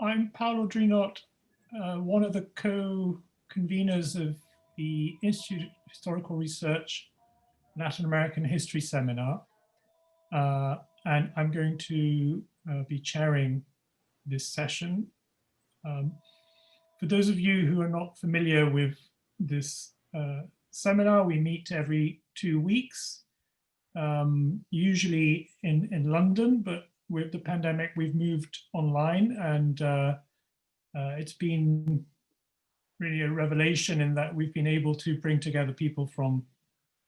I'm Paolo Drinot, one of the co-conveners of the Institute of Historical Research Latin American History Seminar, and I'm going to be chairing this session. For those of you who are not familiar with this seminar, we meet every 2 weeks, usually in London, but with the pandemic, we've moved online, and it's been really a revelation in that we've been able to bring together people from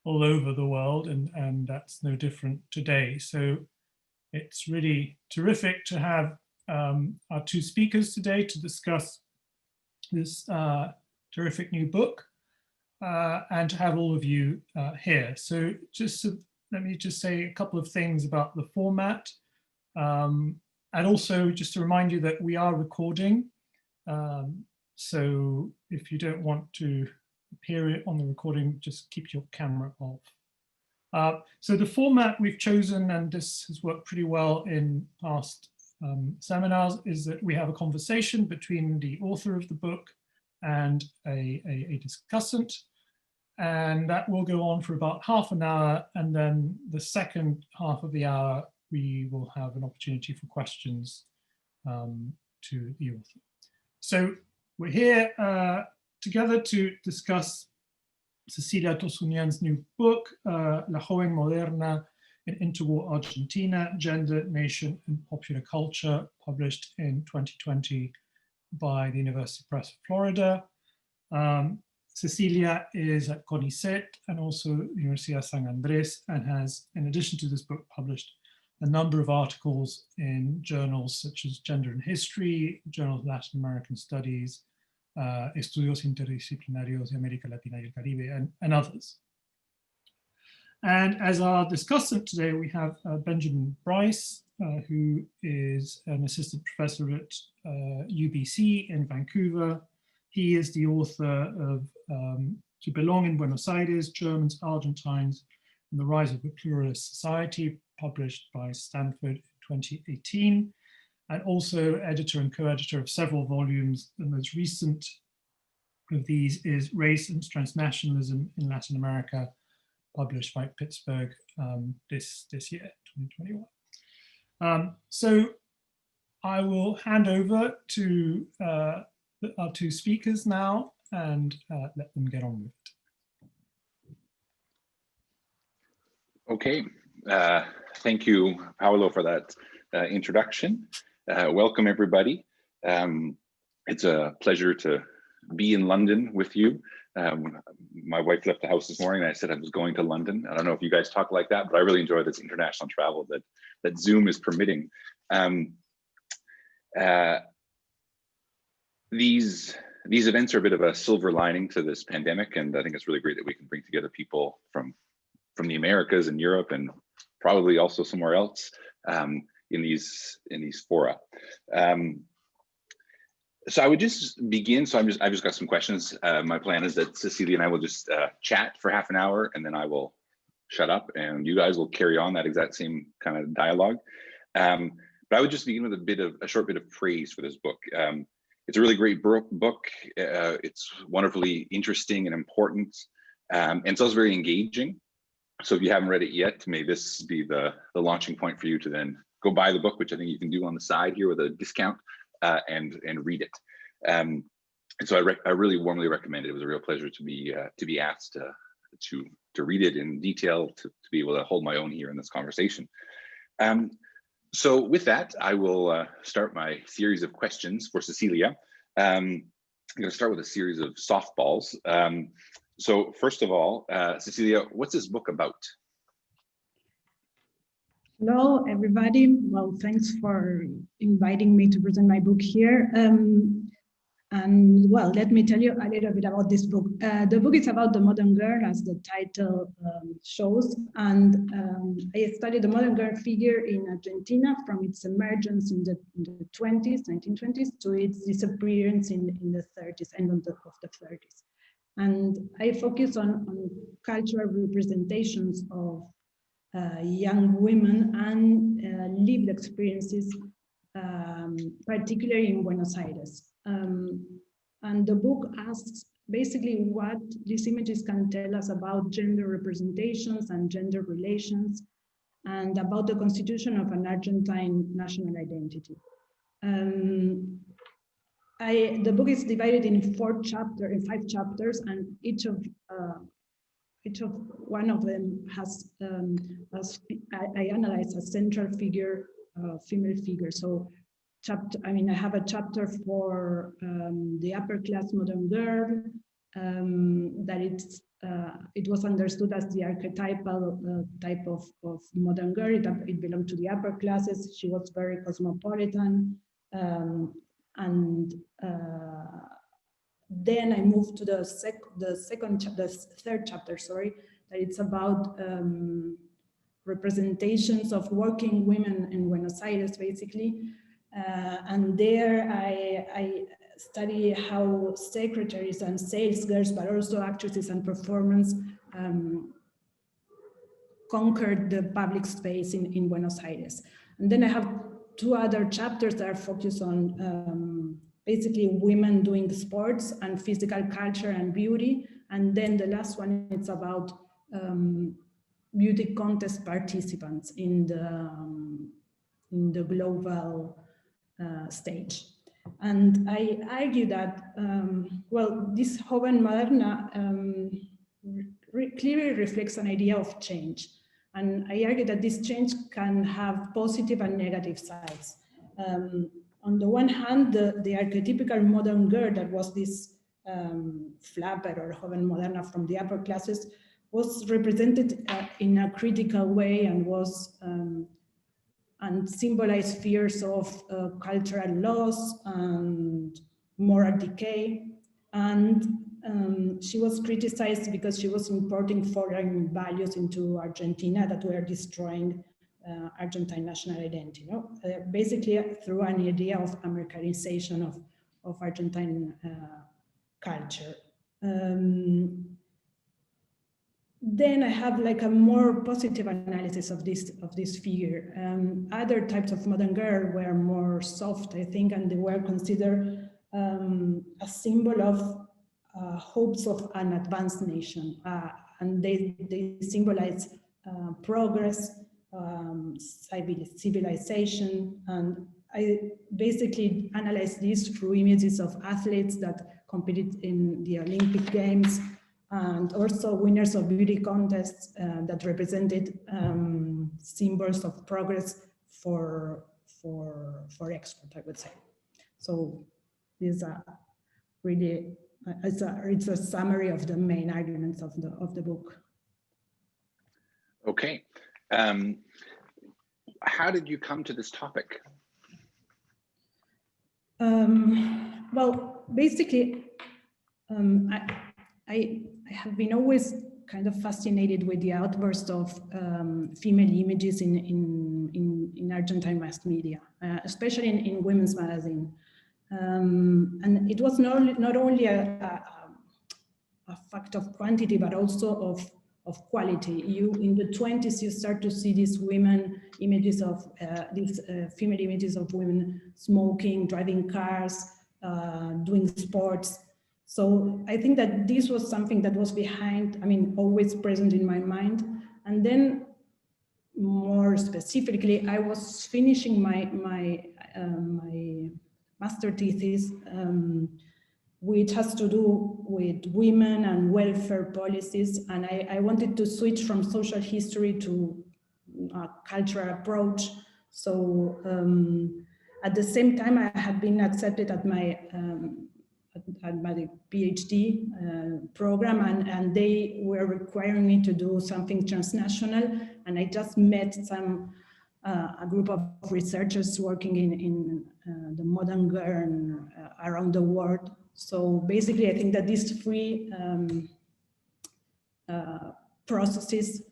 all over the world, and that's no different today. So it's really terrific to have our 2 speakers today to discuss this terrific new book, and to have all of you here. So let me just say a couple of things about the format. And also just to remind you that we are recording. So if you don't want to appear on the recording, just keep your camera off. So the format we've chosen, and this has worked pretty well in past seminars, is that we have a conversation between the author of the book and a discussant. And that will go on for about half an hour. And then the second half of the hour, we will have an opportunity for questions to the author. So we're here together to discuss Cecilia Tossounian's new book, La Joven Moderna in Interwar Argentina, Gender, Nation and Popular Culture, published in 2020 by the University Press of Florida. Cecilia is at CONICET and also Universidad San Andrés, and has, in addition to this book, published a number of articles in journals such as Gender and History, Journal of Latin American Studies, Estudios Interdisciplinarios de América Latina y el Caribe, and others. And as our discussant today, we have Benjamin Bryce, who is an assistant professor at UBC in Vancouver. He is the author of To Belong in Buenos Aires, Germans, Argentines, and the Rise of a Pluralist Society, published by Stanford in 2018, and also editor and co-editor of several volumes. The most recent of these is Race and Transnationalism in Latin America, published by Pittsburgh this year, 2021. So I will hand over to our 2 speakers now and let them get on with it. Okay. Thank you, Paolo, for that introduction. Welcome, everybody. It's a pleasure to be in London with you. My wife left the house this morning and I said I was going to London. I don't know if you guys talk like that, but I really enjoy this international travel that Zoom is permitting. These events are a bit of a silver lining to this pandemic, and I think it's really great that we can bring together people from the Americas and Europe, and probably also somewhere else in these fora. So I would just begin. So I've just got some questions. My plan is that Cecilia and I will just chat for half an hour, and then I will shut up, and you guys will carry on that exact same kind of dialogue. But I would just begin with a short bit of praise for this book. It's a really great book. It's wonderfully interesting and important, and it's also very engaging. So if you haven't read it yet, may this be the launching point for you to then go buy the book, which I think you can do on the side here with a discount, and read it. And so I really warmly recommend it. It was a real pleasure to be asked to read it in detail, to be able to hold my own here in this conversation. So with that, I will start my series of questions for Cecilia. I'm going to start with a series of softballs. So first of all, Cecilia, what's this book about? Hello, everybody. Well, thanks for inviting me to present my book here. And well, let me tell you a little bit about this book. The book is about the modern girl, as the title shows. And I studied the modern girl figure in Argentina from its emergence in the 1920s, to its disappearance in the 30s, end of the 30s. And I focus on cultural representations of young women and lived experiences particularly in Buenos Aires. And the book asks basically what these images can tell us about gender representations and gender relations, and about the constitution of an Argentine national identity. The book is divided in 5 chapters, and each of one of them has, I analyze a central figure, female figure. So I have a chapter for the upper class modern girl, that it was understood as the archetypal type of modern girl. It belonged to the upper classes. She was very cosmopolitan. Then I moved to the third chapter, sorry, that it's about representations of working women in Buenos Aires, basically. And there I study how secretaries and sales girls, but also actresses and performers conquered the public space in Buenos Aires. And then I have 2 other chapters that are focused on basically women doing sports and physical culture and beauty. And then the last one, it's about beauty contest participants in the global stage. And I argue that, well, this Joven Moderna clearly reflects an idea of change. And I argue that this change can have positive and negative sides. On the one hand, the archetypical modern girl that was this flapper or Joven Moderna from the upper classes was represented in a critical way and was and symbolized fears of cultural loss and moral decay. And she was criticized because she was importing foreign values into Argentina that were destroying Argentine national identity, basically through an idea of Americanization of Argentine culture. Then I have like a more positive analysis of this figure. Other types of modern girl were more soft, I think, and they were considered a symbol of hopes of an advanced nation, and they symbolize progress, civilization, and I basically analyze this through images of athletes that competed in the Olympic Games, and also winners of beauty contests that represented symbols of progress for export, I would say. So these are really, it's a summary of the main arguments of the book. Okay. How did you come to this topic? Well, basically, I have been always kind of fascinated with the outburst of female images in Argentine mass media, especially in women's magazine. And it was not only a fact of quantity, but also of quality. In the 20s, you start to see these women images of these female images of women smoking, driving cars, doing sports. So I think that this was something that was behind, always present in my mind. And then more specifically, I was finishing my master thesis, which has to do with women and welfare policies. And I wanted to switch from social history to a cultural approach. So at the same time, I had been accepted at my PhD program, and they were requiring me to do something transnational. And I just met a group of researchers working in the modern girl around the world. So basically, I think that these 3 processes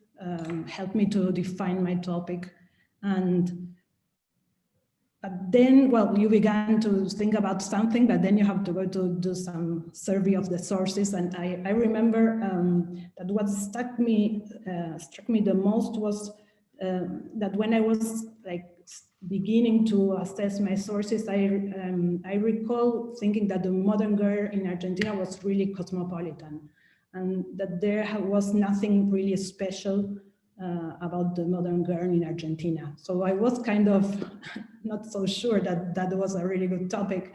helped me to define my topic. And then, well, you began to think about something, but then you have to go to do some survey of the sources. And I remember that what struck me the most was that when I was like beginning to assess my sources, I recall thinking that the modern girl in Argentina was really cosmopolitan, and that there was nothing really special about the modern girl in Argentina. So I was kind of not so sure that that was a really good topic.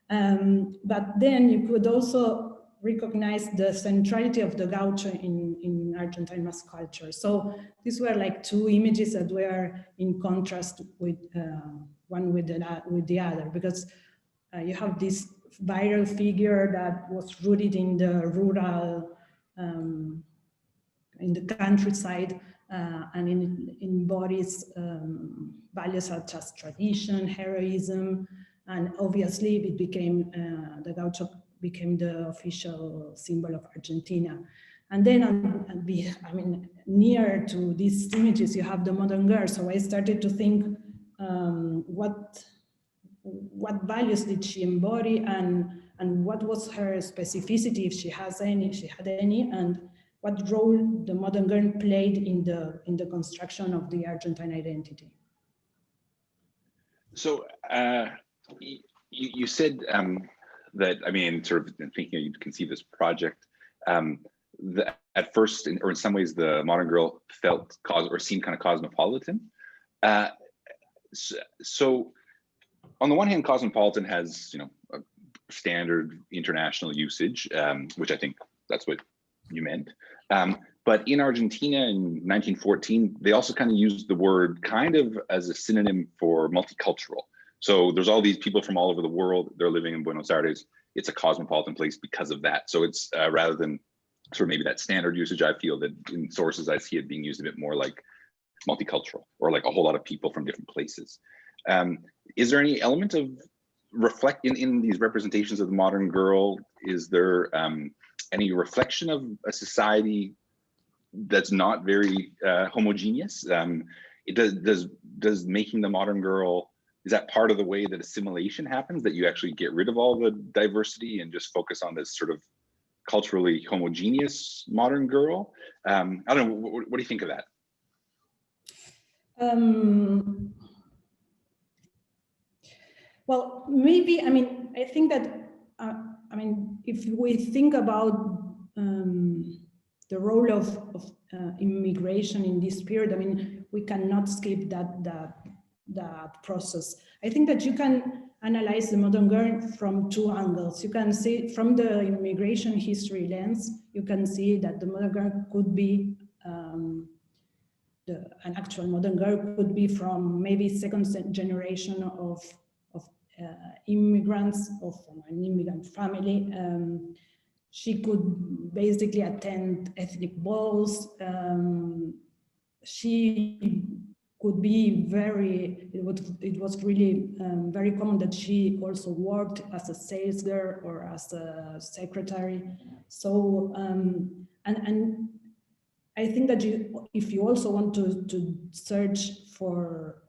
But then you could also recognize the centrality of the gaucho in Argentine mass culture. So these were like two images that were in contrast with one with the other, because you have this viral figure that was rooted in the rural, in the countryside, and embodies values such as tradition, heroism, and obviously it became, the gaucho became the official symbol of Argentina. And then, I mean, near to these images, you have the modern girl. So I started to think, what values did she embody, and what was her specificity, if she had any, and what role the modern girl played in the construction of the Argentine identity. So you said that, I mean, sort of thinking you conceive this project, at first, or in some ways, the modern girl felt or seemed kind of cosmopolitan. So on the one hand, cosmopolitan has, you know, a standard international usage, which I think that's what you meant. But in Argentina in 1914, they also kind of used the word kind of as a synonym for multicultural. So there's all these people from all over the world, they're living in Buenos Aires. It's a cosmopolitan place because of that. So it's rather than sort of maybe that standard usage, I feel that in sources, I see it being used a bit more like multicultural, or like a whole lot of people from different places. Is there any element of in these representations of the modern girl? Is there any reflection of a society that's not very homogeneous? Does making the modern girl, is that part of the way that assimilation happens, that you actually get rid of all the diversity and just focus on this sort of culturally homogeneous modern girl? I don't know, what do you think of that? Well, maybe, I mean, I think that, I mean, if we think about the role of immigration in this period, I mean, we cannot skip that process. I think that you can analyze the modern girl from two angles. You can see from the immigration history lens, you can see that the modern girl could be, an actual modern girl could be from maybe second generation of immigrants, of an immigrant family. She could basically attend ethnic balls. She could be it was really very common that she also worked as a sales girl or as a secretary. So, and I think that if you also want to search for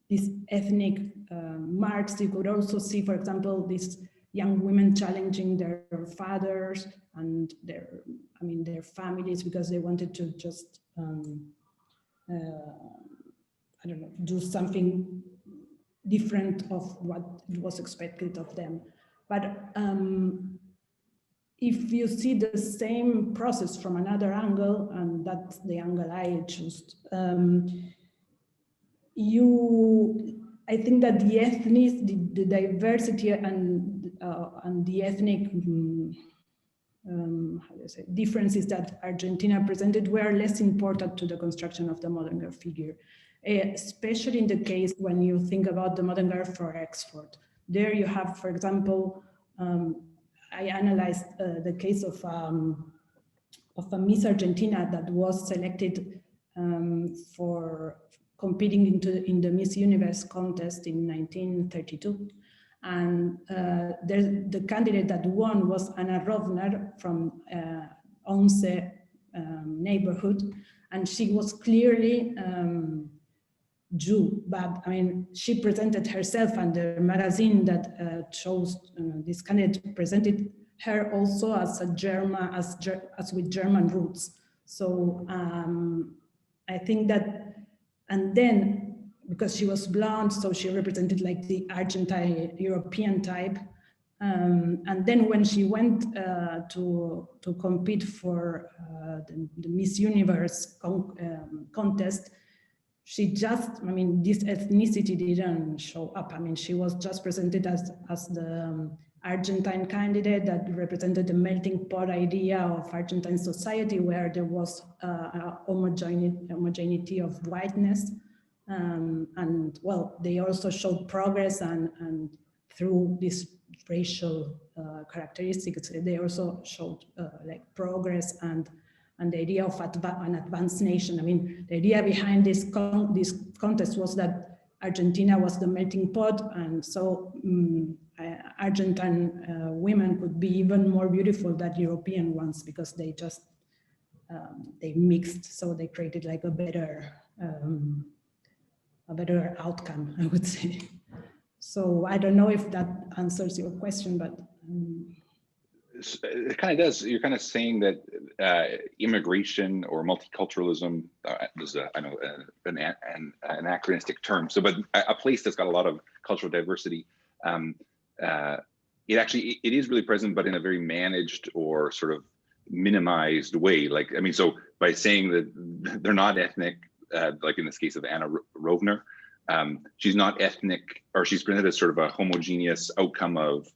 these ethnic marks, you could also see, for example, these young women challenging their fathers and their families, because they wanted to just, I don't know, do something different of what was expected of them. But if you see the same process from another angle, and that's the angle I chose, I think that the diversity and the ethnic how do you say, differences that Argentina presented were less important to the construction of the modern girl figure, especially in the case when you think about the modern girl for export. There you have, for example, I analyzed the case of a Miss Argentina that was selected for competing in the Miss Universe contest in 1932. And the candidate that won was Anna Rovner from Once neighborhood. And she was clearly Jew, but I mean, she presented herself, and the magazine that chose this candidate presented her also as a German, as with German roots. So I think that, and then because she was blonde, so she represented like the Argentine European type. And then when she went to compete for the Miss Universe contest, she just, I mean, this ethnicity didn't show up. I mean, she was just presented as the Argentine candidate that represented the melting pot idea of Argentine society, where there was a homogeneity of whiteness. And well, they also showed progress, and through this racial characteristics, they also showed like progress and the idea of an advanced nation. I mean, the idea behind this contest was that Argentina was the melting pot, and so Argentine women could be even more beautiful than European ones, because they just they mixed, so they created like a better outcome, I would say. So I don't know if that answers your question, but it kind of does. You're kind of saying that immigration or multiculturalism, is I know an anachronistic term. So, but a place that's got a lot of cultural diversity, it is really present, but in a very managed or sort of minimized way. Like, I mean, so by saying that they're not ethnic, like in this case of Anna Rovner, she's not ethnic, or she's presented as sort of a homogeneous outcome of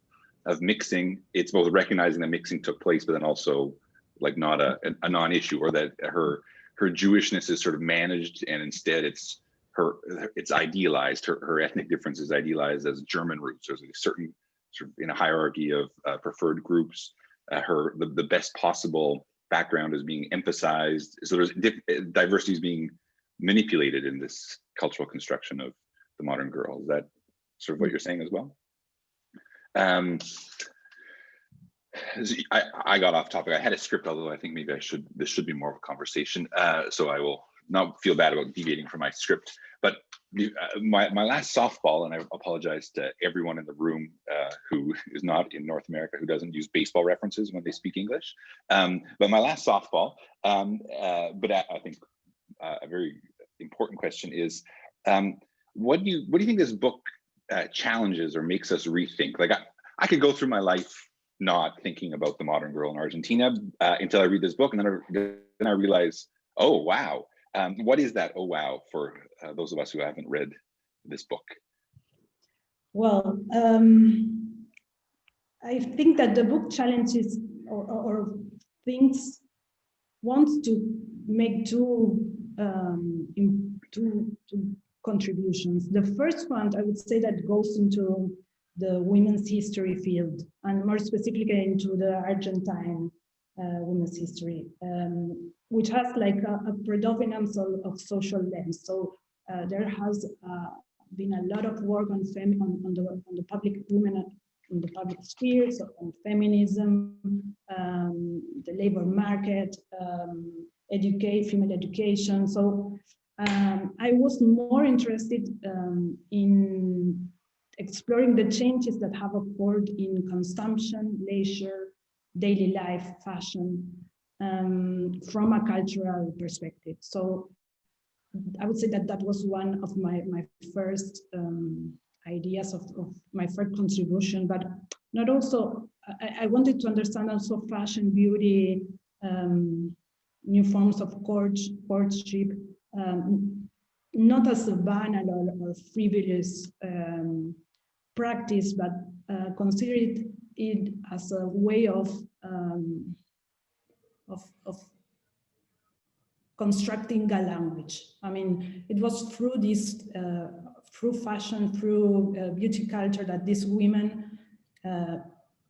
mixing. It's both recognizing that mixing took place, but then also like not a non-issue, or that her Jewishness is sort of managed, and instead it's idealized. Her ethnic difference is idealized as German roots. There's a certain sort of in a hierarchy of preferred groups. The best possible background is being emphasized. So there's diversity is being manipulated in this cultural construction of the modern girl. Is that sort of what you're saying as well? I got off topic. I had a script, although I think maybe this should be more of a conversation. So I will not feel bad about deviating from my script. But my last softball, and I apologize to everyone in the room who is not in North America, who doesn't use baseball references when they speak English. But my last softball, but I think a very important question is, what do you think this book challenges or makes us rethink? Like I could go through my life not thinking about the modern girl in Argentina until I read this book, and then I realize, oh wow, what is that? Oh wow, for those of us who haven't read this book. Well, I think that the book challenges or thinks wants to make two contributions. The first one, I would say, that goes into the women's history field, and more specifically into the Argentine women's history, which has like a predominance of social lens. So there has been a lot of work on the public women in the public sphere, so on feminism, the labor market, female education. So I was more interested in exploring the changes that have occurred in consumption, leisure, daily life, fashion, from a cultural perspective. So I would say that was one of my first ideas of my first contribution, but not also, I wanted to understand also fashion, beauty, new forms of courtship, not as a banal or frivolous practice, but consider it as a way of constructing a language. I mean, it was through this, through fashion, through beauty culture, that these women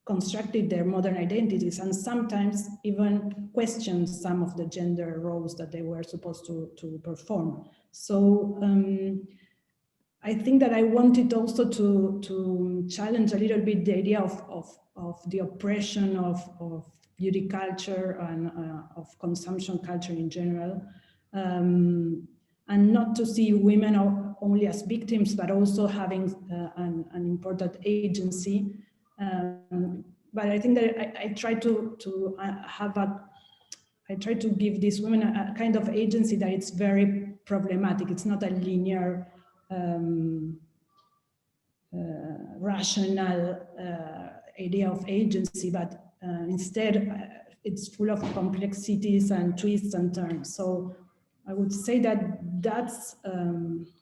constructed their modern identities, and sometimes even questioned some of the gender roles that they were supposed to perform. So I think that I wanted also to challenge a little bit the idea of the oppression of beauty culture and of consumption culture in general, and not to see women only as victims, but also having an important agency. But I think that I try to give these women a kind of agency that it's very problematic. It's not a linear rational idea of agency, but instead it's full of complexities and twists and turns. So I would say that that's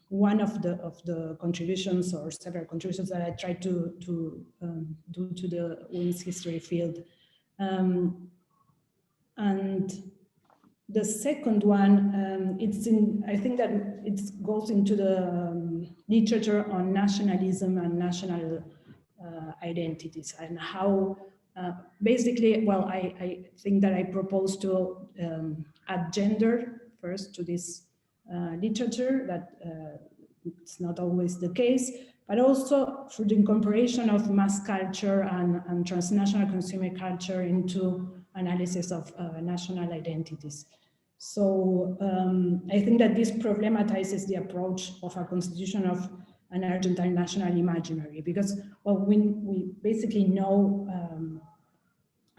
one of the contributions, or several contributions, that I try to do to the women's history field. And the second one, I think that it goes into the literature on nationalism and national identities, and how basically, well, I think that I propose to add gender first to this literature, that it's not always the case, but also through the incorporation of mass culture and transnational consumer culture into analysis of national identities. So I think that this problematizes the approach of a constitution of an Argentine national imaginary, because well, we basically know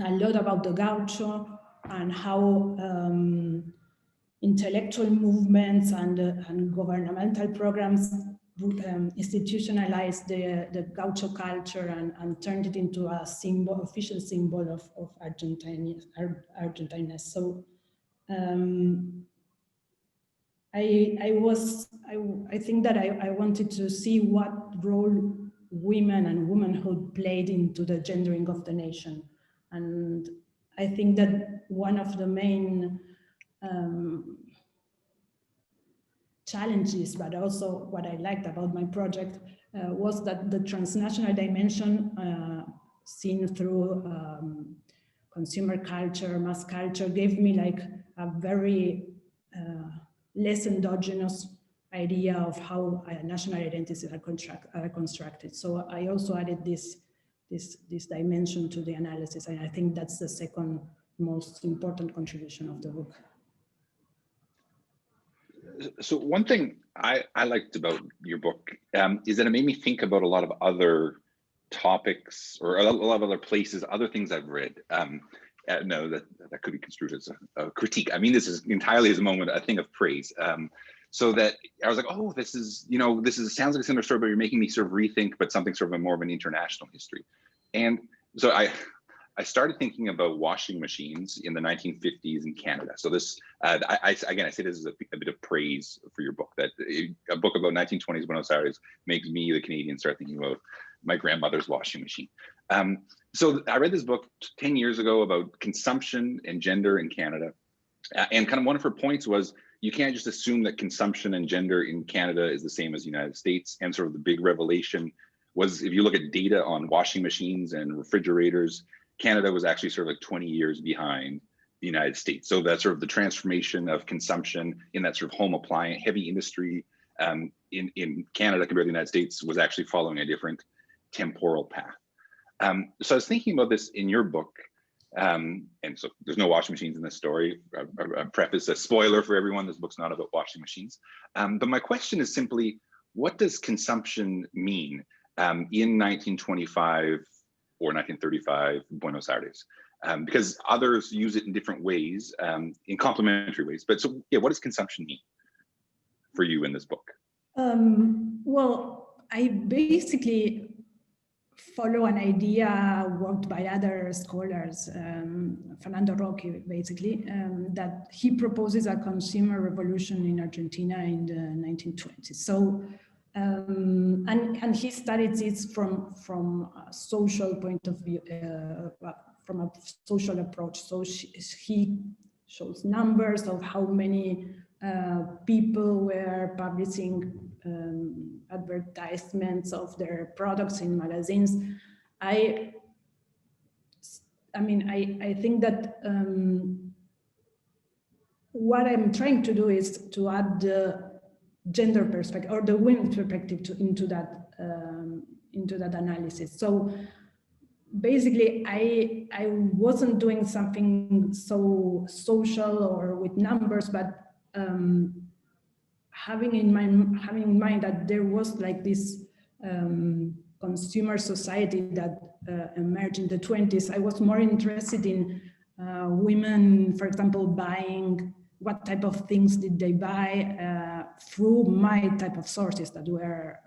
a lot about the gaucho and how intellectual movements and governmental programs institutionalized the gaucho culture and turned it into a symbol, official symbol of Argentineness. So I think that I wanted to see what role women and womanhood played into the gendering of the nation. And I think that one of the main challenges, but also what I liked about my project was that the transnational dimension seen through consumer culture, mass culture, gave me like a very less endogenous idea of how national identities are constructed. So I also added this dimension to the analysis, and I think that's the second most important contribution of the book. So one thing I liked about your book is that it made me think about a lot of other topics, or a lot of other places, other things I've read. No, that could be construed as a critique. I mean, this is entirely as a thing of praise. So that I was like, oh, this is, sounds like a similar story, but you're making me sort of rethink, but something sort of more of an international history. And so I started thinking about washing machines in the 1950s in Canada. So this, again, I say this is a bit of praise for your book, that a book about 1920s Buenos Aires makes me, the Canadian, start thinking about my grandmother's washing machine. So I read this book 10 years ago about consumption and gender in Canada. And kind of one of her points was, you can't just assume that consumption and gender in Canada is the same as the United States. And sort of the big revelation was, if you look at data on washing machines and refrigerators, Canada was actually sort of like 20 years behind the United States. So that's sort of the transformation of consumption in that sort of home appliance, heavy industry in Canada compared to the United States was actually following a different temporal path. So I was thinking about this in your book, and so there's no washing machines in this story. I preface a spoiler for everyone, this book's not about washing machines. But my question is simply, what does consumption mean in 1925 or 1935 Buenos Aires? Because others use it in different ways, in complementary ways. But so, yeah, what does consumption mean for you in this book? Well, I basically follow an idea worked by other scholars, Fernando Roque, basically, that he proposes a consumer revolution in Argentina in the 1920s. So, and he studies it from a social point of view, from a social approach. So he shows numbers of how many people were publishing advertisements of their products in magazines. I think that what I'm trying to do is to add the gender perspective or the women's perspective into that analysis. So basically, I wasn't doing something so social or with numbers, but having in mind that there was like this consumer society that emerged in the 20s. I was more interested in women, for example, buying what type of things did they buy through my type of sources that were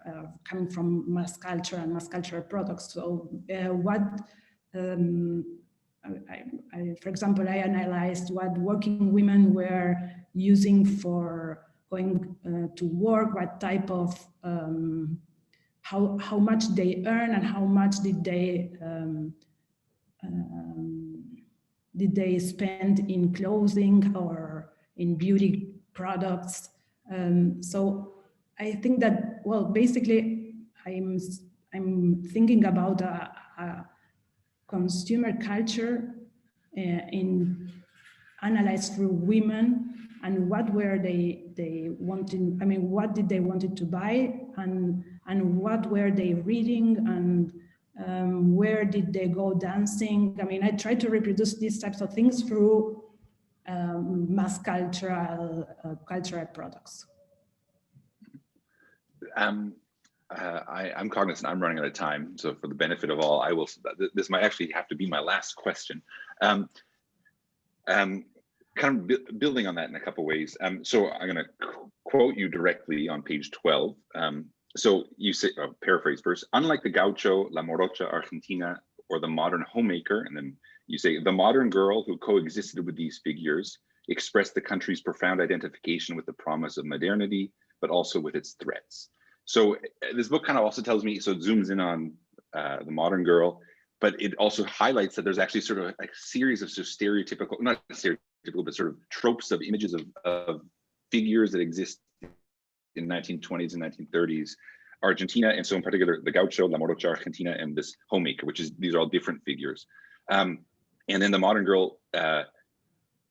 coming from mass culture and mass cultural products. So for example, I analyzed what working women were using for going to work, what type of, how much they earn and how much did they spend in clothing or in beauty products. So I think that, well, basically I'm thinking about a consumer culture analyzed through women, and what were they wanting, I mean, what did they wanted to buy, and what were they reading, and where did they go dancing? I mean, I try to reproduce these types of things through mass cultural products. I'm cognizant I'm running out of time, so for the benefit of all, I will. This might actually have to be my last question. Kind of building on that in a couple of ways. So I'm going to quote you directly on page 12. So you say, paraphrase first, unlike the gaucho, la morocha argentina, or the modern homemaker, and then you say, the modern girl who coexisted with these figures expressed the country's profound identification with the promise of modernity, but also with its threats. So this book kind of also tells me, so it zooms in on the modern girl, but it also highlights that there's actually sort of a series of stereotypical, not stereotypical, but sort of tropes of images of figures that exist in 1920s and 1930s, Argentina, and so in particular, the gaucho, la morocha argentina, and this homemaker, which is, these are all different figures. And then the modern girl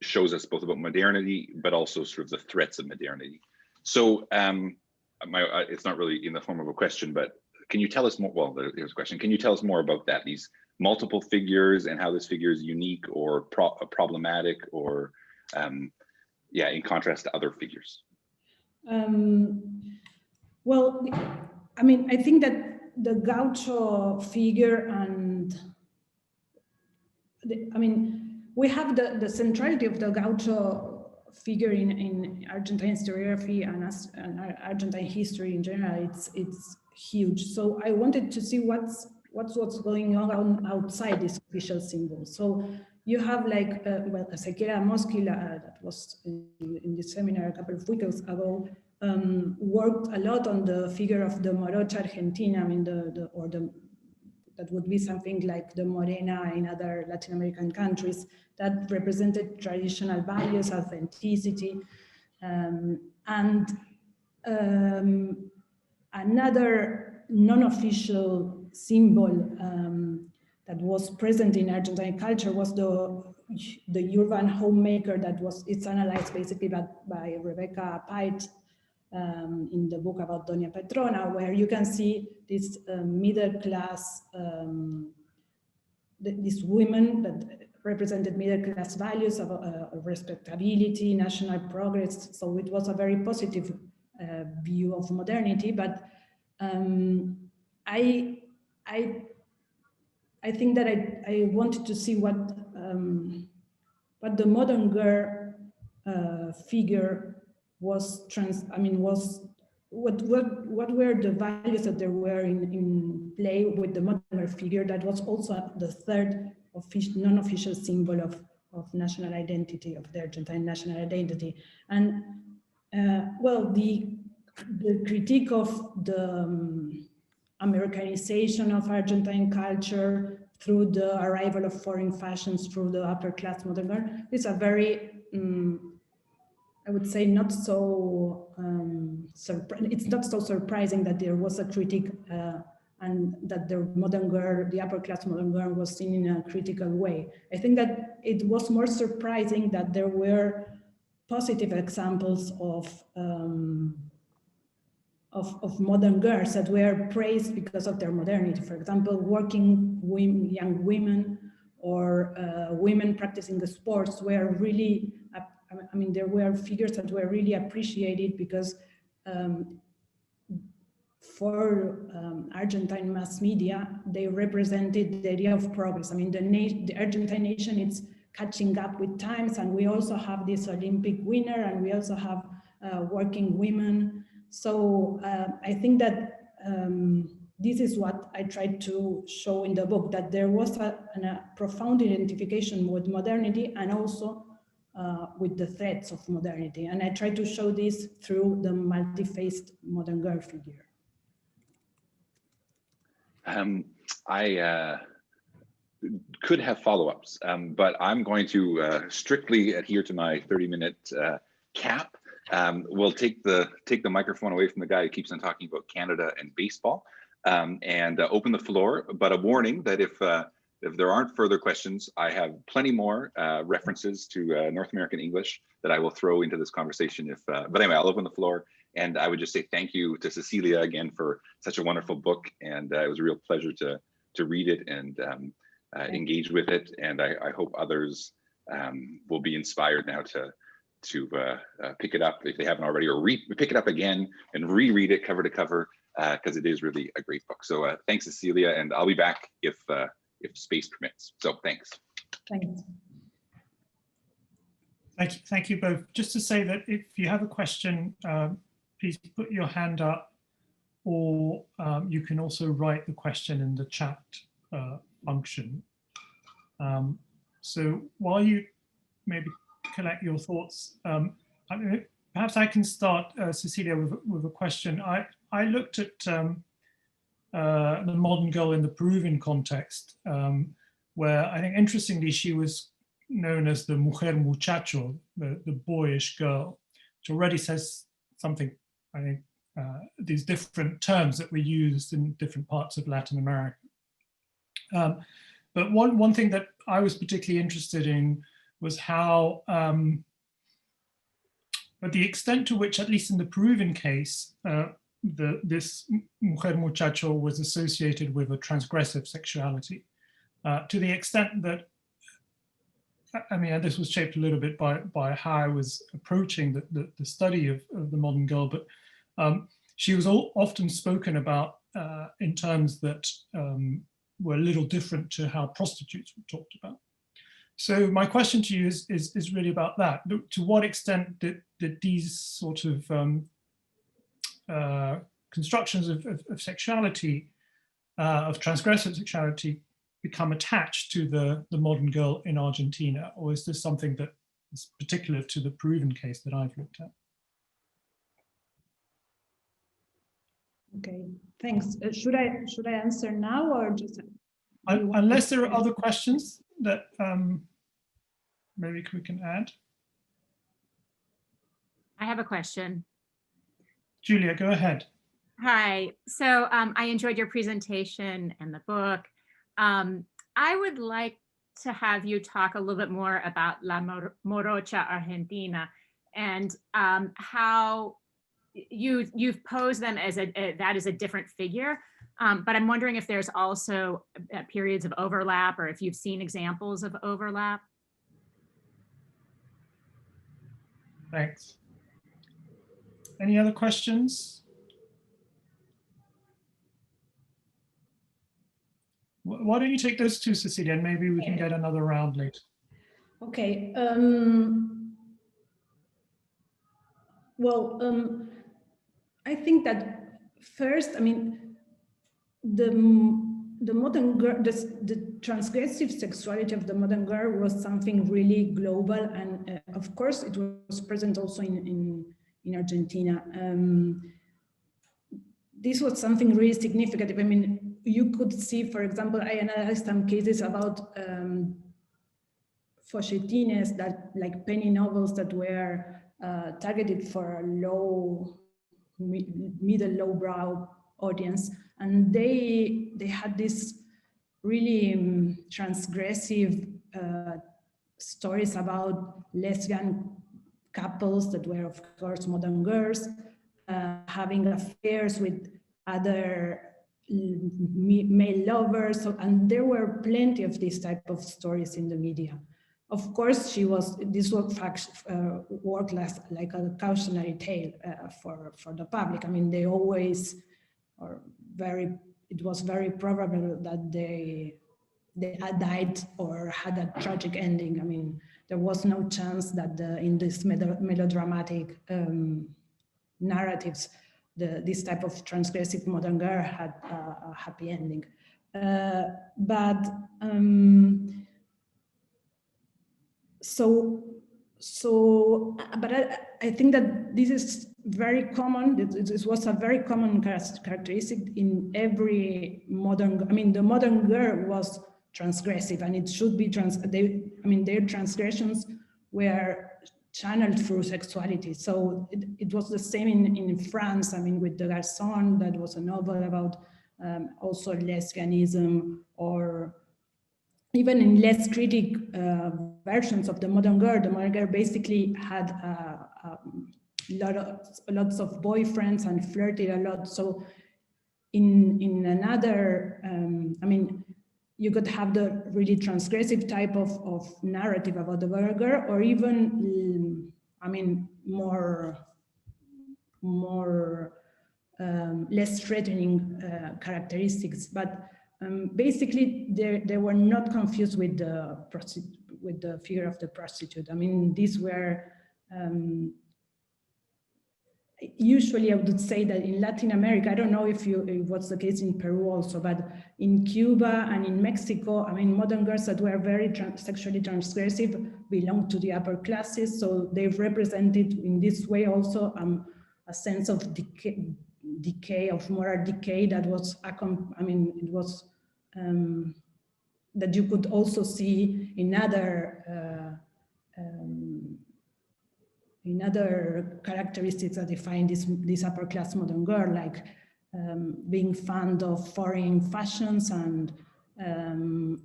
shows us both about modernity, but also sort of the threats of modernity. So it's not really in the form of a question, but can you tell us more? Well, here's a question. Can you tell us more about that? These multiple figures and how this figure is unique or problematic, or yeah, in contrast to other figures. Well, I mean, I think that the gaucho figure and I mean, we have the centrality of the gaucho figure in Argentine historiography and Argentine history in general. It's huge. So I wanted to see what's going on outside this official symbol. So you have like, well, Cecilia Tossounian, that was in this seminar a couple of weeks ago, worked a lot on the figure of the morocha argentina. I mean, that would be something like the morena in other Latin American countries that represented traditional values, authenticity, and another non-official symbol that was present in Argentine culture was the urban homemaker it's analyzed basically by Rebecca Pite in the book about Doña Petrona, where you can see this middle class, these women that represented middle class values of respectability, national progress. So it was a very positive view of modernity, but I think that I wanted to see what the modern girl figure was what were the values that there were in play with the modern figure that was also the third non-official symbol of national identity, of the Argentine national identity. And well, the critique of the Americanization of Argentine culture through the arrival of foreign fashions through the upper class modern girl is a very I would say not so it's not so surprising that there was a critique and that the upper class modern girl was seen in a critical way. I think that it was more surprising that there were positive examples of modern girls that were praised because of their modernity. For example, working women, young women, or women practicing the sports were really, I mean, there were figures that were really appreciated because for Argentine mass media, they represented the idea of progress. I mean, the Argentine nation, it's catching up with times. And we also have this Olympic winner, and we also have working women. So I think that this is what I tried to show in the book, that there was a profound identification with modernity and also with the threats of modernity. And I try to show this through the multi-faced modern girl figure. I could have follow-ups, but I'm going to strictly adhere to my 30-minute cap. We'll take the microphone away from the guy who keeps on talking about Canada and baseball, and open the floor. But a warning that if there aren't further questions, I have plenty more references to North American English that I will throw into this conversation. But anyway, I'll open the floor, and I would just say thank you to Cecilia again for such a wonderful book, and it was a real pleasure to read it and engage with it. And I hope others will be inspired now to pick it up if they haven't already, or pick it up again and reread it cover to cover, because it is really a great book. So thanks, Cecilia, and I'll be back if space permits. So thanks. Thanks. Thank you both. Just to say that if you have a question, please put your hand up, or you can also write the question in the chat function. So while you maybe collect your thoughts, perhaps I can start, Cecilia, with a question. I looked at the modern girl in the Peruvian context, where I think interestingly she was known as the mujer muchacho, the boyish girl, which already says something, I think, these different terms that were used in different parts of Latin America. But one thing that I was particularly interested in was how, but the extent to which, at least in the Peruvian case, this mujer muchacho was associated with a transgressive sexuality, to the extent that, I mean, this was shaped a little bit by how I was approaching the study of the modern girl, but she was often spoken about in terms that were a little different to how prostitutes were talked about. So my question to you is really about that. To what extent did these sort of constructions of sexuality, of transgressive sexuality, become attached to the modern girl in Argentina? Or is this something that is particular to the Peruvian case that I've looked at? Okay, thanks. Should I answer now, or just? Unless there are other questions that maybe we can add. I have a question. Julia, go ahead. Hi. So I enjoyed your presentation and the book. I would like to have you talk a little bit more about La Morocha Argentina and how you've posed them as that is a different figure. But I'm wondering if there's also periods of overlap, or if you've seen examples of overlap. Thanks. Any other questions? Why don't you take those two, Cecilia, and maybe we can get another round later. Okay. I think that first, I mean, the modern girl, the transgressive sexuality of the modern girl was something really global, and of course it was present also in Argentina. This was something really significant. I mean, you could see, for example, I analyzed some cases about folletines, that like penny novels that were targeted for a middle lowbrow audience, and they had this really transgressive stories about lesbian couples that were, of course, modern girls, having affairs with other male lovers, and there were plenty of these type of stories in the media. Of course, this worked like a cautionary tale for the public. I mean, they always, it was very probable that they had died or had a tragic ending. I mean, there was no chance that in this melodramatic narratives, this type of transgressive modern girl had a happy ending. But I think that this is very common. This was a very common characteristic in every modern. I mean, the modern girl was transgressive, and it should be their transgressions were channeled through sexuality. So it was the same in France. I mean, with the Garçon, that was a novel about also lesbianism, or even in less critic versions of the modern girl basically had lots of boyfriends and flirted a lot. So in another, I mean, you could have the really transgressive type of narrative about the girl, or even, I mean, more less threatening characteristics. But basically, they were not confused with the figure of the prostitute. I mean, these were usually, I would say that in Latin America, I don't know if what's the case in Peru also, but in Cuba and in Mexico, I mean, modern girls that were very sexually transgressive belonged to the upper classes, so they've represented in this way also a sense of decay, of moral decay that was, I mean, it was that you could also see in other characteristics that define this upper class modern girl, like being fond of foreign fashions and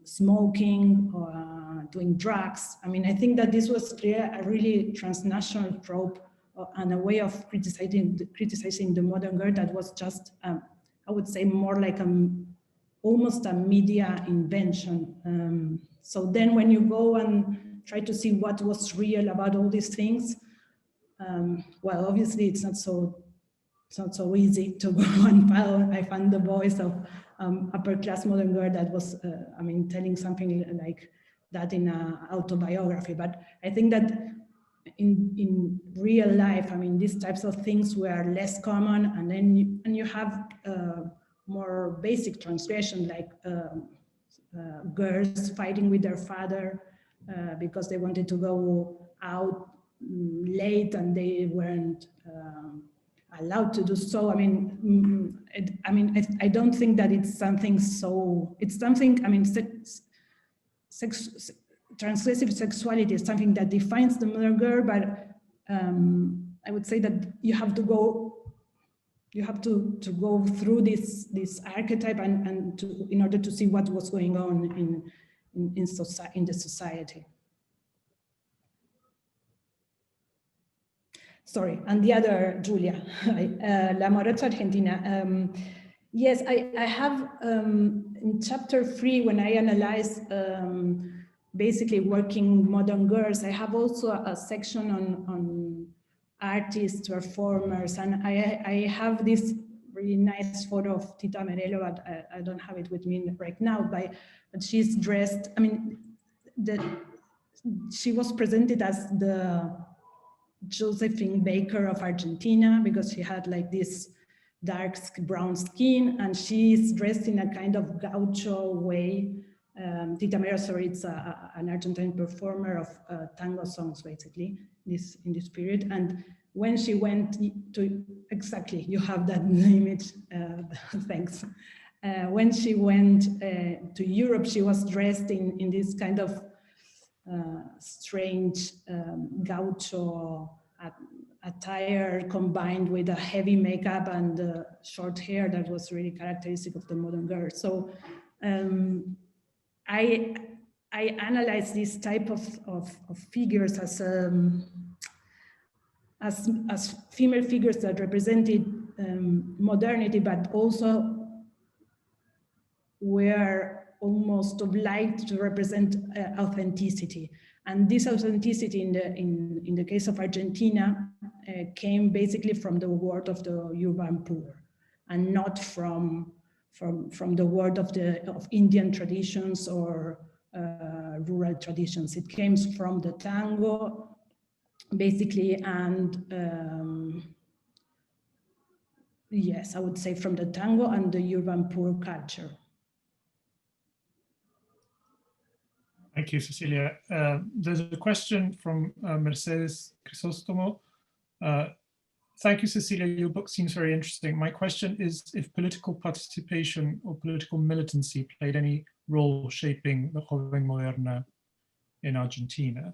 smoking or doing drugs. I mean, I think that this was a really transnational trope and a way of criticizing the modern girl that was just, I would say, more like almost a media invention. So then when you go and try to see what was real about all these things, well, obviously it's not so easy to go and find the voice of upper class modern girl that was, I mean, telling something like that in an autobiography. But I think that in real life, I mean, these types of things were less common, and then you have more basic transgression, like girls fighting with their father because they wanted to go out late and they weren't allowed to do so. I mean, I don't think that it's something so. It's something. I mean, transgressive sexuality is something that defines the modern girl, but I would say that you have to go through this archetype and in order to see what was going on in the society. Sorry, and the other, Julia, La Morocha Argentina. Yes, I have in chapter 3, when I analyze basically working modern girls, I have also a section on artists, performers, and I have this really nice photo of Tita Merelo, but I don't have it with me right now, but she's dressed, I mean, she was presented as the Josephine Baker of Argentina, because she had like this dark brown skin, and she's dressed in a kind of gaucho way. Tita Merelo, sorry, it's an Argentine performer of tango songs, basically, in this period. And when she went to, exactly, you have that image, thanks. When she went to Europe, she was dressed in this kind of strange gaucho attire combined with a heavy makeup and short hair that was really characteristic of the modern girl. So I analyze this type of figures as female figures that represented modernity, but also were almost obliged to represent authenticity. And this authenticity in the case of Argentina came basically from the world of the urban poor, and not from from the world of Indian traditions or rural traditions. It came from the tango, basically, and yes, I would say from the tango and the urban poor culture. Thank you, Cecilia. There's a question from Mercedes Crisostomo. Thank you, Cecilia. Your book seems very interesting. My question is if political participation or political militancy played any role shaping the Joven Moderna in Argentina.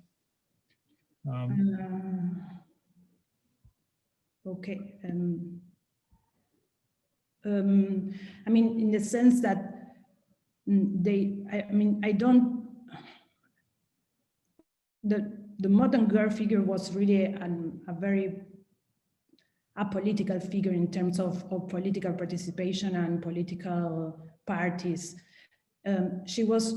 Okay. I mean, in the sense that the modern girl figure was really a very apolitical figure in terms of political participation and political parties. It was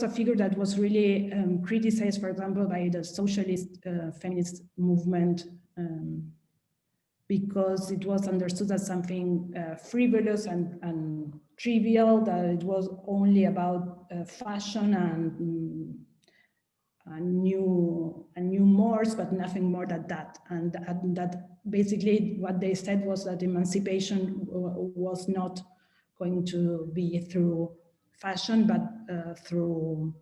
a figure that was really criticized, for example, by the socialist feminist movement, because it was understood as something frivolous and trivial, that it was only about fashion and new mores, but nothing more than that. And that basically what they said was that emancipation was not going to be through fashion, but through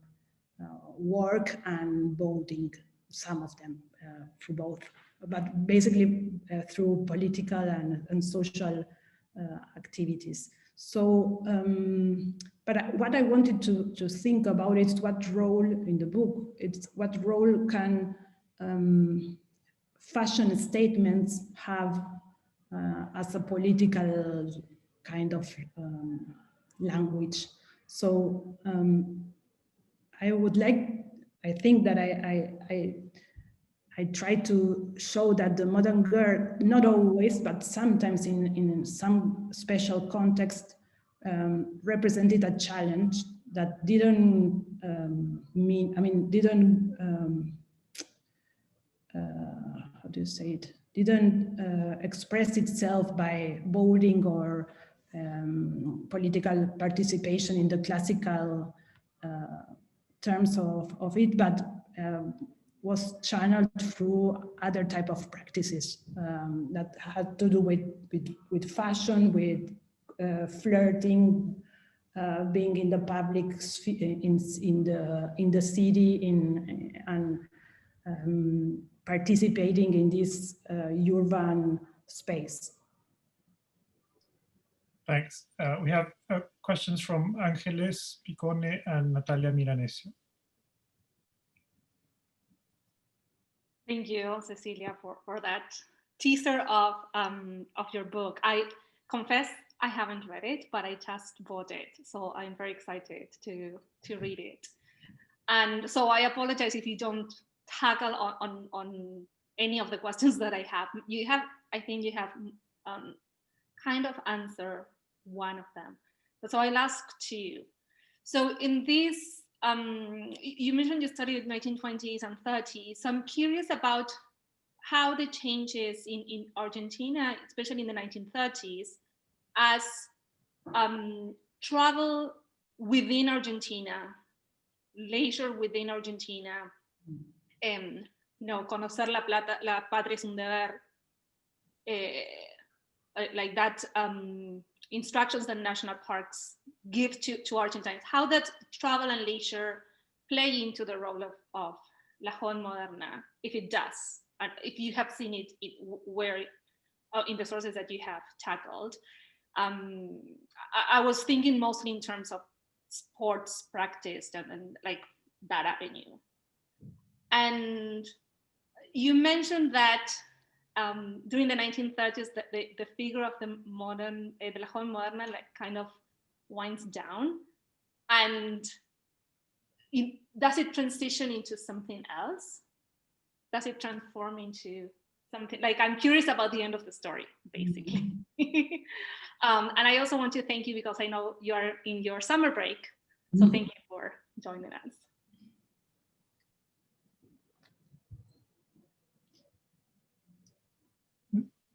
work and voting, some of them through both, but basically through political and social activities. So, but what I wanted to think about is what role in the book, it's what role can fashion statements have as a political kind of language. So I think that I try to show that the modern girl, not always, but sometimes in some special context, represented a challenge that didn't how do you say it? Didn't express itself by voting or political participation in the classical terms of it, but was channeled through other type of practices that had to do with fashion, with flirting, being in the public sphere, in the city, and participating in this urban space. Thanks. We have questions from Ángeles Picone and Natalia Milanesio. Thank you, Cecilia, for that teaser of your book. I confess I haven't read it, but I just bought it, so I'm very excited to read it. And so I apologize if you don't tackle on any of the questions that I have. I think you have kind of answered one of them, but so I'll ask two. So in this, you mentioned you studied 1920s and 30s. So I'm curious about how the changes in Argentina, especially in the 1930s, as travel within Argentina, leisure within Argentina, conocer la patria es un deber, like that instructions that national parks give to Argentines, how that travel and leisure play into the role of La Joven Moderna, if it does, and if you have seen it where in the sources that you have tackled. I was thinking mostly in terms of sports practice and like that avenue. And you mentioned that during the 1930s, the figure of the modern, de la Joven Moderna, like kind of winds down. And does it transition into something else? Does it transform into something? Like, I'm curious about the end of the story, basically. And I also want to thank you because I know you are in your summer break. So thank you for joining us.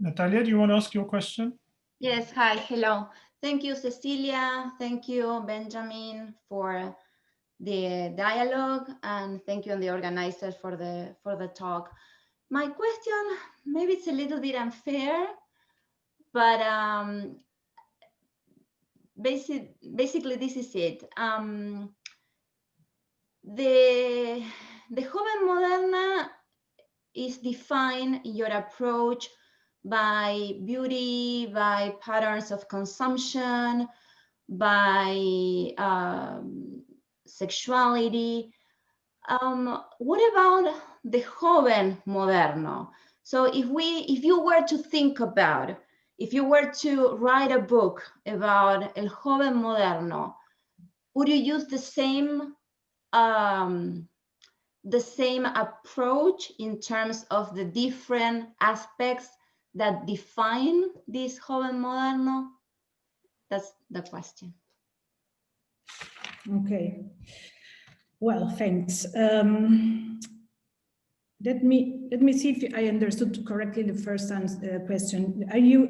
Natalia, do you want to ask your question? Yes, hi, hello. Thank you, Cecilia. Thank you, Benjamin, for the dialogue, and thank you and the organizers for the talk. My question, maybe it's a little bit unfair, but basically this is it. The Joven Moderna is defined in your approach by beauty, by patterns of consumption, by sexuality. What about the Joven Moderno? So if you were to think about, if you were to write a book about El Joven Moderno, would you use the same approach in terms of the different aspects that define this Joven Moderno? That's the question. Okay. Well, thanks. Let me see if I understood correctly the first question. Are you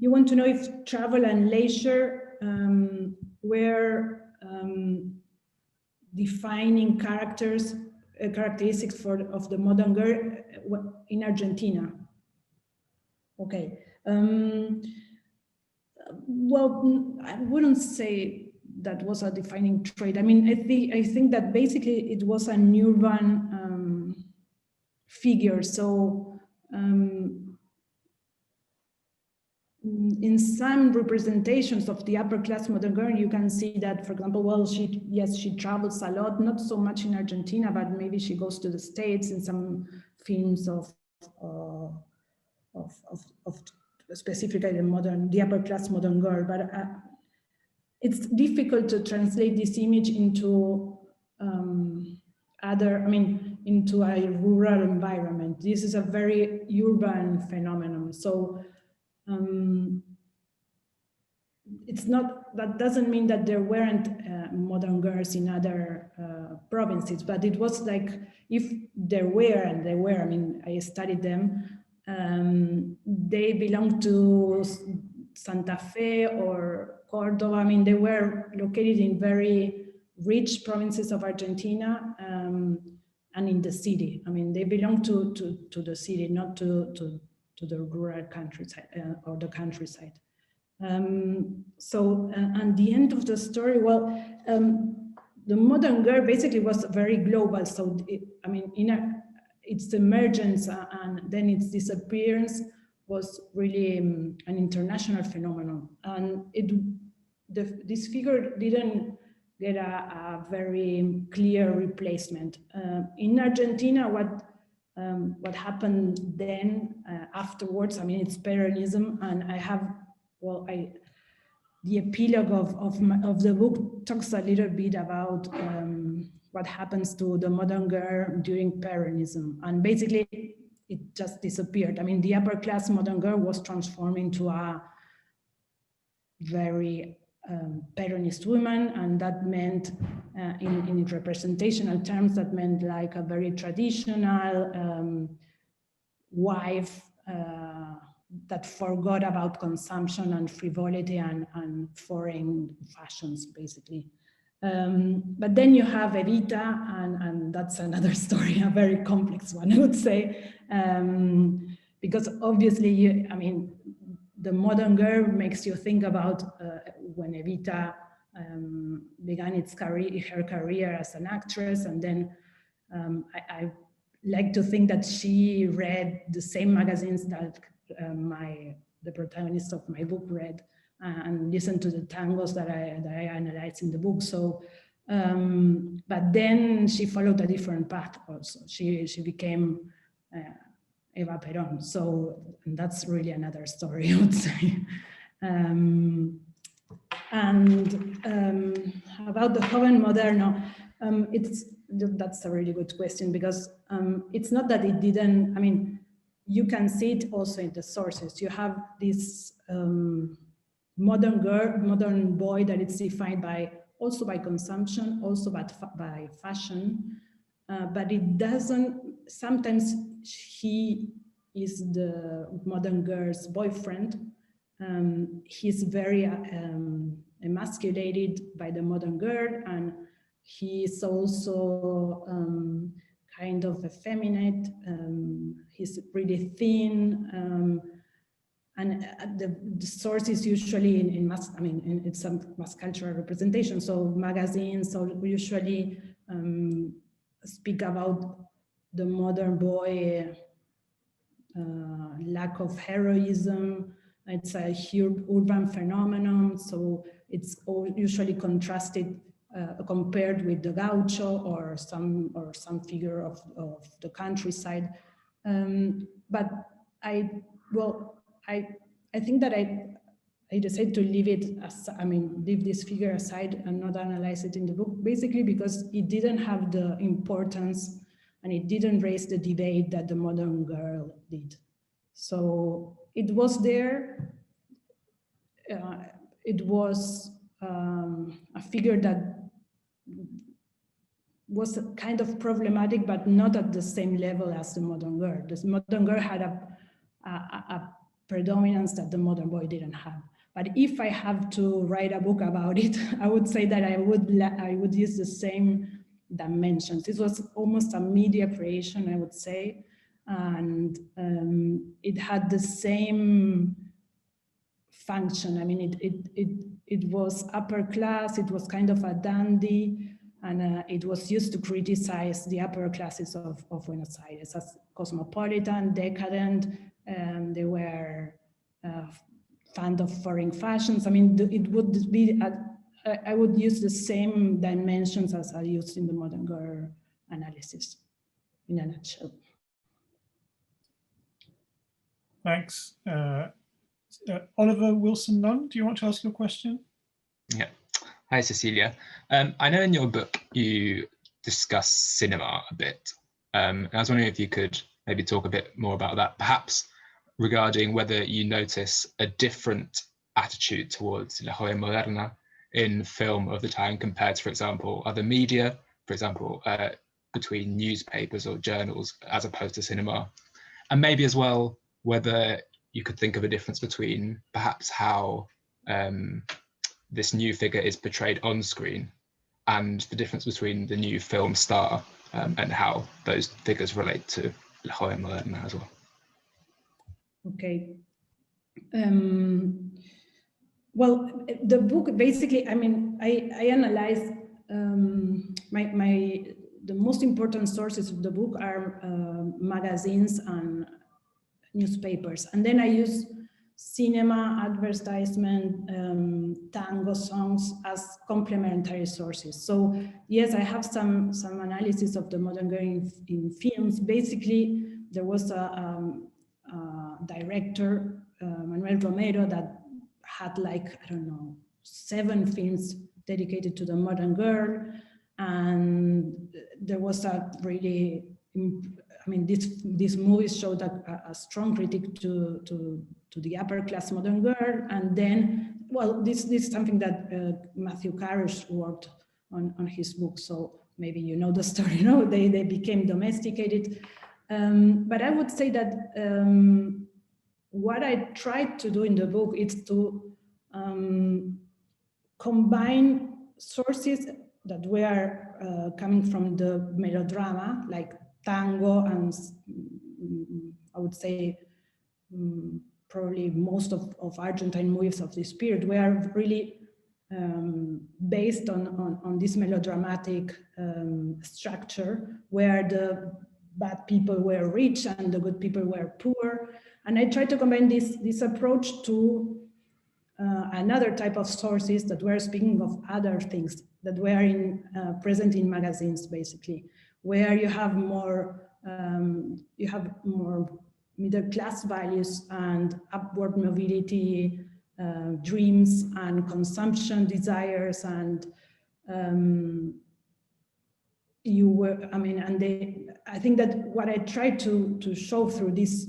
you want to know if travel and leisure were defining characteristics of the modern girl in Argentina? Okay. Well, I wouldn't say that was a defining trait. I mean, I think that basically it was an urban figure. So in some representations of the upper class modern girl, you can see that, for example, well, she travels a lot, not so much in Argentina, but maybe she goes to the States in some films of specifically the upper class modern girl. But it's difficult to translate this image into into a rural environment. This is a very urban phenomenon. So it's not, that doesn't mean that there weren't modern girls in other provinces, but it was like, if there were, and they were, I mean, I studied them, they belonged to Santa Fe or Córdoba. I mean, they were located in very rich provinces of Argentina and in the city. I mean, they belong to the city, not to the rural countryside or the countryside. So, and the end of the story, well, the modern girl basically was very global. So, I mean, its emergence and then its disappearance was really an international phenomenon. And this figure didn't get a very clear replacement. In Argentina, what happened then afterwards, I mean, it's Peronism, and I have, well, the epilogue of the book talks a little bit about what happens to the modern girl during Peronism. And basically, it just disappeared. I mean, the upper class modern girl was transformed into a very Peronist woman, and that meant, in representational terms, that meant like a very traditional wife that forgot about consumption and frivolity and foreign fashions, basically. But then you have Evita, and that's another story, a very complex one, I would say, because obviously, I mean, the modern girl makes you think about when Evita began her career as an actress, and then I like to think that she read the same magazines that the protagonist of my book read, and listened to the tangos that I analyzed in the book. So, but then she followed a different path also. She became Eva Perón. So that's really another story, I would say. About the Joven Moderno, that's a really good question, because it's not that it didn't, I mean, you can see it also in the sources. You have this modern girl, modern boy that is defined also by consumption, also by fashion, but it doesn't, sometimes he is the modern girl's boyfriend, he's very emasculated by the modern girl, and he's also kind of effeminate. He's pretty thin, and the source is usually in mass. I mean, it's a mass cultural representation. So magazines usually speak about the modern boy, lack of heroism. It's a urban phenomenon, so it's usually contrasted, compared with the gaucho or some figure of the countryside. But I think that I decided to leave it as, leave this figure aside and not analyze it in the book, basically because it didn't have the importance and it didn't raise the debate that the modern girl did. So it was there. It was a figure that was kind of problematic, but not at the same level as the modern girl. The modern girl had a predominance that the modern boy didn't have. But if I have to write a book about it, I would say that I would use the same dimensions. It was almost a media creation, I would say, and it had the same function. I mean, it was upper class. It was kind of a dandy, and it was used to criticize the upper classes of Buenos Aires as cosmopolitan, decadent. They were fond of foreign fashions. I mean, it would be, I would use the same dimensions as I used in the modern girl analysis, in a nutshell. Thanks. Oliver Wilson-Nunn, do you want to ask your question? Yeah. Hi, Cecilia. I know in your book you discuss cinema a bit. And I was wondering if you could maybe talk a bit more about that, perhaps regarding whether you notice a different attitude towards La Joven Moderna in film of the time compared to, for example, other media, for example, between newspapers or journals as opposed to cinema. And maybe as well, whether you could think of a difference between perhaps how this new figure is portrayed on screen and the difference between the new film star and how those figures relate to La Joven Moderna as well. Okay. Well, the book basically, I mean, I analyzed the most important sources of the book are magazines and newspapers, and then I use cinema, advertisement, tango songs as complementary sources. So yes, I have some analysis of the modern girl in films. Basically, there was a director, Manuel Romero, that had like, I don't know, 7 films dedicated to the modern girl, and there was a really, I mean, these movies showed a strong critique to the upper class modern girl, and then, well, this is something that Matthew Carrush worked on his book, so maybe you know the story. No, they became domesticated, but I would say that what I tried to do in the book is to combine sources that were coming from the melodrama, like tango, and I would say probably most of Argentine movies of this period were really based on this melodramatic structure, where the bad people were rich and the good people were poor. And I tried to combine this approach to another type of sources that were speaking of other things that were present in magazines, basically, where you have more middle class values and upward mobility, dreams and consumption desires, and I think that what I tried to show through these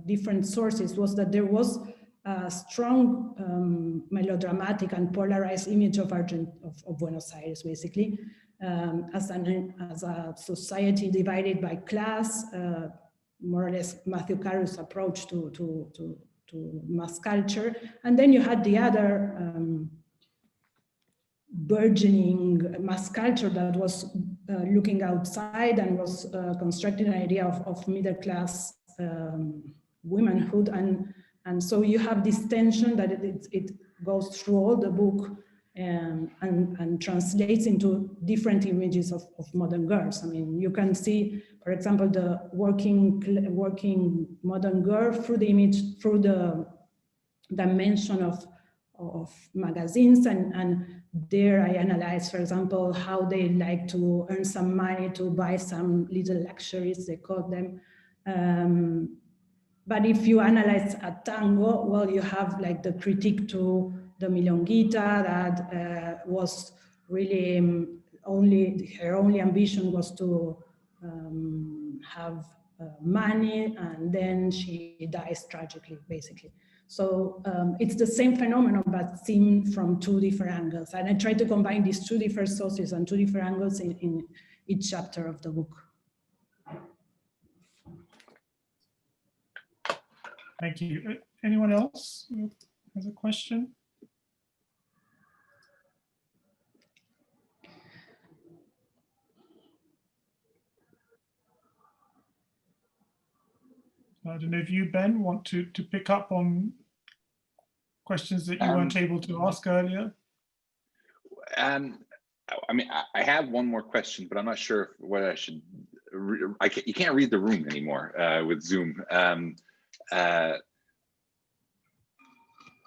different sources was that there was a strong melodramatic and polarized image of Buenos Aires, basically, as a society divided by class, more or less Matthew Carru's approach to mass culture. And then you had the other burgeoning mass culture that was looking outside and was constructing an idea of middle class womanhood. And so you have this tension that it goes through all the book and translates into different images of modern girls. I mean, you can see, for example, the working modern girl through the image, through the dimension of magazines, and there I analyze, for example, how they like to earn some money to buy some little luxuries, they call them. But if you analyze a tango, well, you have like the critique to the milonguita that was really her only ambition was to have money, and then she dies tragically, basically. So it's the same phenomenon, but seen from two different angles. And I try to combine these two different sources and two different angles in each chapter of the book. Thank you. Anyone else who has a question? I don't know if you, Ben, want to pick up on questions that you weren't able to ask earlier. I mean, I have one more question, but I'm not sure whether I should. You can't read the room anymore with Zoom.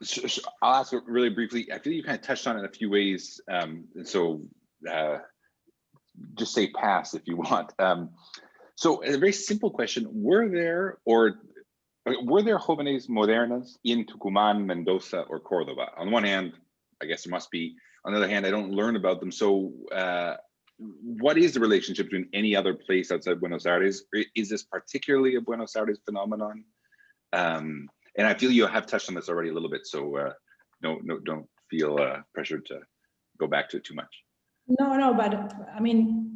So I'll ask it really briefly. I feel you kind of touched on it in a few ways, and so just say pass if you want. So a very simple question: were there jóvenes modernas in Tucumán, Mendoza, or Cordoba? On the one hand, I guess there must be. On the other hand, I don't learn about them. So what is the relationship between any other place outside Buenos Aires? Is this particularly a Buenos Aires phenomenon? And I feel you have touched on this already a little bit, so don't feel pressured to go back to it too much. No, but I mean,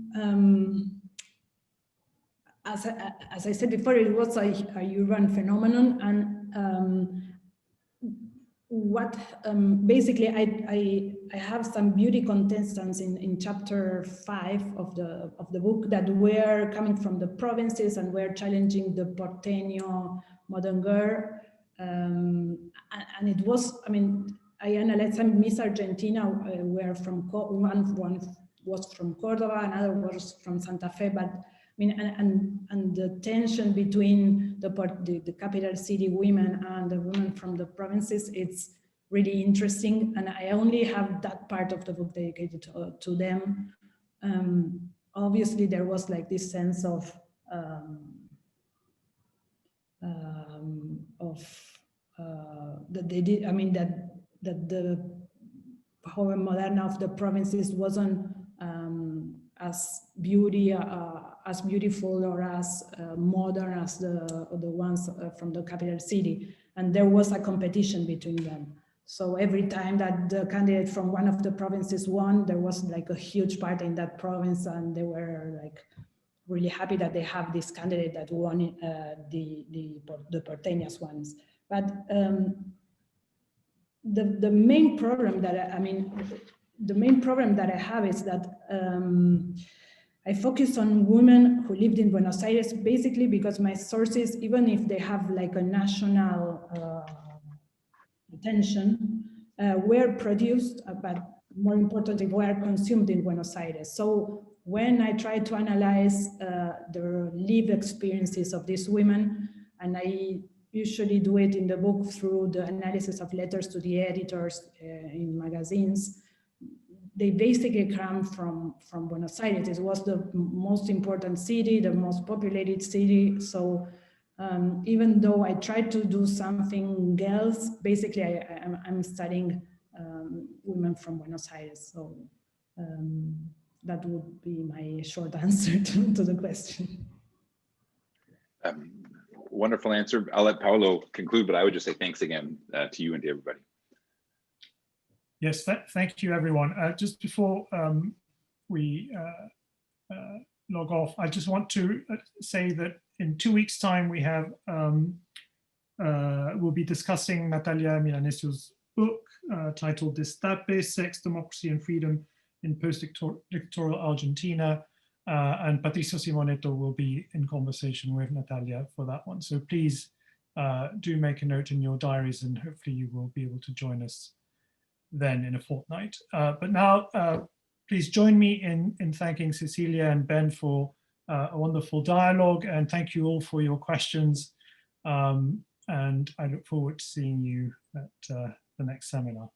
as I said before, it was a urban phenomenon, and what basically I have some beauty contestants in chapter 5 of the book that were coming from the provinces and were challenging the porteño modern girl, and it was, I mean, I analyzed some Miss Argentina were from one was from Cordoba, another was from Santa Fe, but I mean, and the tension between the capital city women and the women from the provinces, it's really interesting. And I only have that part of the book dedicated to them. Obviously, there was like this sense of that they did. I mean, that the Joven Moderna of the provinces wasn't as beautiful or as modern as the ones from the capital city, and there was a competition between them. So every time that the candidate from one of the provinces won, there was like a huge party in that province, and they were like really happy that they have this candidate that won the porteñas ones. But the main problem that the main problem that I have is that I focus on women who lived in Buenos Aires, basically because my sources, even if they have like a national attention, were produced, but more importantly, were consumed in Buenos Aires. So when I try to analyze the lived experiences of these women, and I usually do it in the book through the analysis of letters to the editors in magazines, they basically come from Buenos Aires. It was the most important city, the most populated city. So even though I tried to do something else, basically I'm studying women from Buenos Aires. So that would be my short answer to the question. Wonderful answer. I'll let Paolo conclude, but I would just say thanks again to you and to everybody. Yes, thank you, everyone. Just before we log off, I just want to say that in 2 weeks' time, we have we'll be discussing Natalia Milanesio's book titled Destape, Sex, Democracy and Freedom in Post-Dictatorial Argentina. And Patricio Simoneto will be in conversation with Natalia for that one. So please do make a note in your diaries, and hopefully you will be able to join us then in a fortnight. But now, please join me in thanking Cecilia and Ben for a wonderful dialogue, and thank you all for your questions. And I look forward to seeing you at the next seminar.